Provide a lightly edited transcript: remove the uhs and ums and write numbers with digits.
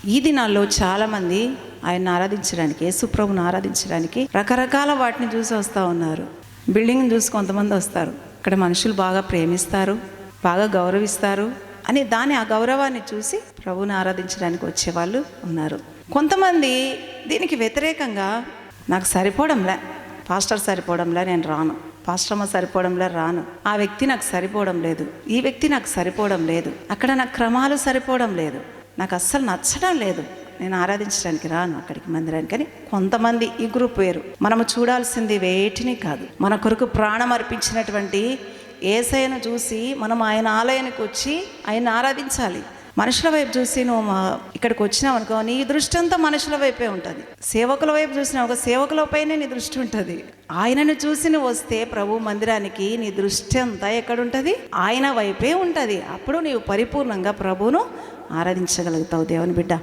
ఈ దినాల్లో చాలామంది ఆయన ఆరాధించడానికి, యేసుప్రభుని ఆరాధించడానికి రకరకాల వాటిని చూసి వస్తూ ఉన్నారు. బిల్డింగ్ని చూసి కొంతమంది వస్తారు, ఇక్కడ మనుషులు బాగా ప్రేమిస్తారు, బాగా గౌరవిస్తారు అని ఆ గౌరవాన్ని చూసి ప్రభువుని ఆరాధించడానికి వచ్చేవాళ్ళు ఉన్నారు. కొంతమంది దీనికి వ్యతిరేకంగా నాకు సరిపోవడంలే, పాస్టర్ సరిపోవడంలే, నేను రాను, పాస్టర్మ సరిపోవడంలే, రాను, ఆ వ్యక్తి నాకు సరిపోవడం లేదు, ఈ వ్యక్తి నాకు సరిపోవడం లేదు, అక్కడ నాకు క్రమాలు సరిపోవడం లేదు, నాకు అస్సలు నచ్చడం లేదు, నేను ఆరాధించడానికి రాను అక్కడికి, మందిరానికి అని కొంతమంది. ఈ గ్రూప్ వేరు. మనము చూడాల్సింది వేటిని కాదు, మన కొరకు ప్రాణం అర్పించినటువంటి యేసయ్యను చూసి మనం ఆయన ఆలయానికి వచ్చి ఆయన ఆరాధించాలి. మనుషుల వైపు చూసి నువ్వు ఇక్కడికి వచ్చినావు అనుకో, నీ దృష్టి అంతా మనుషుల వైపే ఉంటుంది. సేవకుల వైపు చూసినావు ఒక సేవకులపైనే నీ దృష్టి ఉంటుంది. ఆయనను చూసి నువ్వు వస్తే ప్రభు మందిరానికి నీ దృష్టి అంతా ఎక్కడుంటుంది? ఆయన వైపే ఉంటుంది. అప్పుడు నీవు పరిపూర్ణంగా ప్రభువును ఆరాధించగలుగుతావు దేవుని బిడ్డ.